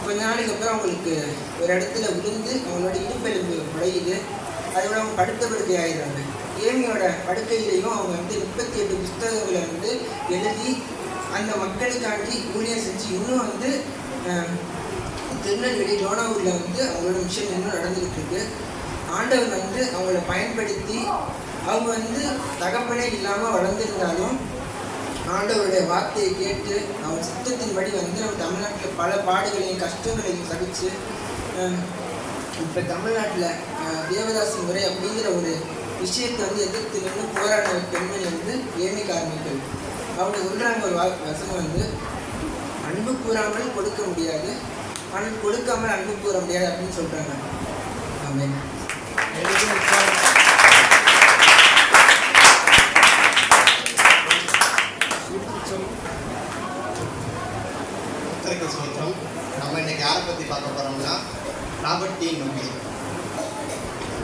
கொஞ்ச நாளைக்கு அப்புறம் அவங்களுக்கு ஒரு இடத்துல விழுந்து அவங்களோட இடுப்பெலும்பு உடையுது. அதோட அவங்க படுக்கை ஆயிடுறாங்க. ஏமியோட படுக்கையிலையும் அவங்க வந்து 38 புஸ்தகங்களை வந்து எழுதி அந்த மக்களுக்காண்டி ஊழியம் செஞ்சு இன்னும் வந்து திருநெல்வேலி டோனாவூரில் வந்து அவங்களோட மிஷன் இன்னும் நடந்துகிட்டு இருக்கு. ஆண்டவர் வந்து அவங்கள பயன்படுத்தி அவங்க வந்து தகப்பனே இல்லாமல் வளர்ந்துருந்தாலும் ஆண்டவருடைய வார்த்தையை கேட்டு அவங்க சித்தத்தின்படி வந்து நம்ம தமிழ்நாட்டில் பல பாடுகளையும் கஷ்டங்களையும் சகிச்சு இப்போ தமிழ்நாட்டில் தேவதாசி முறை அப்படிங்கிற ஒரு விஷயத்தை வந்து எதிர்த்து நின்று போராட பெண்மணி வந்து ஏமி கார்மிக்கல். அவங்க சொல்கிறாங்க ஒரு வசனம் வந்து, அன்பு கூறாமல் கொடுக்க முடியாது, ஆனால் கொடுக்காமல் அன்பு கூற முடியாது அப்படின்னு சொல்கிறாங்க. ஆமென். சொல்கிறோம். நம்ம இன்னைக்கு யாரை பற்றி பார்க்க போகிறோம்னா ராபர்ட் டி நொபி.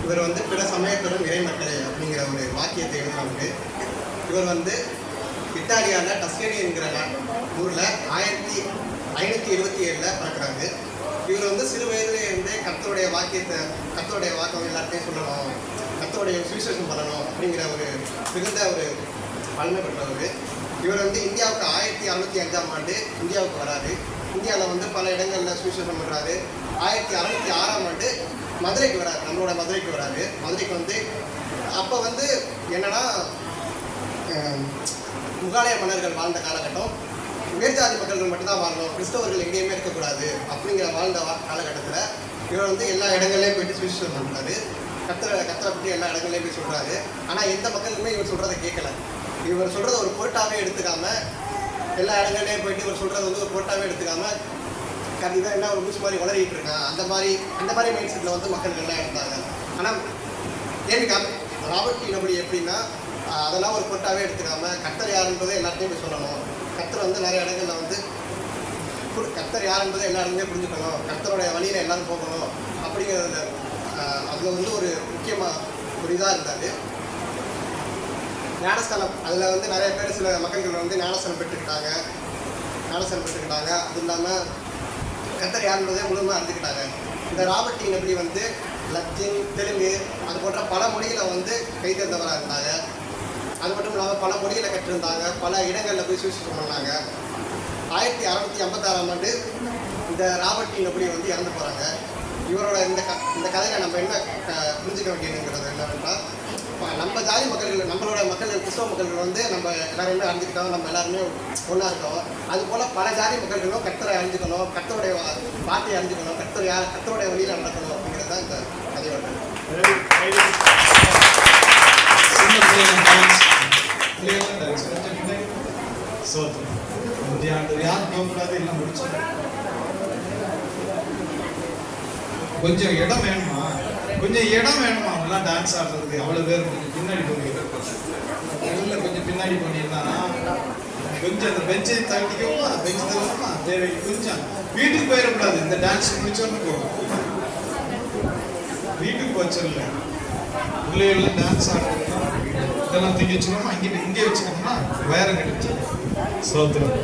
இவர் வந்து பிற சமயத்தரும் இறைமக்களே அப்படிங்கிற ஒரு வாக்கியத்தை எழுதுறவங்க. இவர் வந்து இத்தாலியாவில் டஸ்கேனிங்கிற ஊரில் 1527 பிறக்கிறாங்க. இவர் வந்து சிறு வயதிலே இருந்தே கர்த்தருடைய வாக்கம் எல்லாத்தையும் சொல்லணும், கர்த்தருடைய சுவிசேஷம் பண்ணணும் அப்படிங்கிற ஒரு மிகுந்த ஒரு வலிமை பெற்றவர். இவர் வந்து இந்தியாவுக்கு 1605 இந்தியாவுக்கு வராரு. இந்தியாவில் வந்து பல இடங்களில் சுவிசேஷம் பண்ணுறாரு. 1606 மதுரைக்கு வராரு, நம்மளோட மதுரைக்கு வராரு. மதுரைக்கு வந்து அப்போ வந்து என்னன்னா முகாலய மன்னர்கள் வாழ்ந்த காலகட்டம். உயர்ஜாதி மக்கள்கள் மட்டும்தான் வாழணும், கிறிஸ்தவர்கள் எங்கேயுமே இருக்கக்கூடாது அப்படிங்கிற வாழ்ந்த காலகட்டத்தில் இவர் வந்து எல்லா இடங்கள்லையும் போயிட்டு சுவிசேஷம் பண்ணுறாரு. கத்தரை பற்றி எல்லா இடங்கள்லையும் போய் சொல்கிறாரு. ஆனால் எந்த மக்களுக்குமே இவர் சொல்கிறத கேட்கல. இவர் சொல்கிறத ஒரு பொருட்டாகவே எடுத்துக்காமல் எல்லா இடங்கள்லையும் போயிட்டு இவர் சொல்கிறது வந்து ஒரு பொருட்டாகவே எடுத்துக்காமல் இவன் என்ன ஒரு லூஸ் மாதிரி வளரிட்டு இருக்கான், அந்த மாதிரி மைண்ட் செட்டில் வந்து மக்கள்கள்லாம் இருந்தாங்க. ஆனால் ராபர்ட் டி நொபி எப்படின்னா அதெல்லாம் ஒரு பொருட்டாகவே எடுத்துக்காமல் கர்த்தர் யாருன்றதை எல்லாத்தையும் போய் சொல்லணும். கர்த்தர் வந்து நிறைய இடங்களில் வந்து கர்த்தர் யார் என்பதை எல்லாருமே புரிஞ்சுக்கணும், கர்த்தருடைய வழியில் எல்லாரும் போகணும் அப்படிங்கிறதுல அதில் வந்து ஒரு முக்கியமாக ஒரு இதாக இருந்தார். ஞானஸ்தானம் அதில் வந்து நிறைய பேர் சில மக்கள்கள் வந்து ஞானஸ்தானம் பெற்றுக்கிட்டாங்க. அதுவும் இல்லாமல் கர்த்தர் யார் என்பதை முழுமையாக அறிஞ்சுக்கிட்டாங்க. இந்த ராபர்ட் டீ நபி வந்து லத்தீன், தெலுங்கு அது போன்ற பல மொழிகளை வந்து கைத்தேர்ந்தவராக இருந்தாங்க. அது மட்டும் இல்லாமல் பல மொழிகளை கற்றிருந்தாங்க, பல இடங்களில் போய் சுவிசேஷம் பண்ணாங்க. 1656ஆம் ஆண்டு இந்த ராபர்ட் டீ நபி வந்து இறந்து போகிறாங்க. இவரோட இந்த கதையில் நம்ம என்ன புரிஞ்சுக்க வேண்டியதுங்கிறது என்னவென்றால், நம்ம ஜாதி மக்கள்கள், நம்மளோட மக்கள், கிறிஸ்தவ மக்கள்கள் வந்து நம்ம எல்லாருமே அறிஞ்சுக்கிட்டோம், நம்ம எல்லாருமே ஒன்றா இருக்கோம். அதுபோல் பல ஜாதி மக்கள்களும் கர்த்தரை அறிஞ்சுக்கணும், கர்த்தருடைய வார்த்தையை அறிஞ்சுக்கணும், கர்த்தருடைய வழியில் நடக்கணும் அப்படிங்கிறது தான் இந்த கதையோட. கொஞ்சம் இடம் வேணுமா, அவங்கெல்லாம் டான்ஸ் ஆடுறதுக்கு. அவ்வளோ பேர் கொஞ்சம் பின்னாடி போயிருக்காங்க, கொஞ்சம் பின்னாடி போனீங்கன்னா கொஞ்சம் அந்த பெஞ்சை தட்டிக்கோமா, பெஞ்சு தரணுமா, தேவை கொஞ்சம். வீட்டுக்கு போயிடக்கூடாது, இந்த டான்ஸ் முடிச்சோன்னு போகும். வீட்டுக்கு வச்சிடல, பிள்ளைகள்லாம் டான்ஸ் ஆடுறதுலாம் இதெல்லாம் தூக்கி வச்சுக்கோமா, இங்கே வச்சுக்கோமா, வேற கிடைச்சு சோத்திரம்.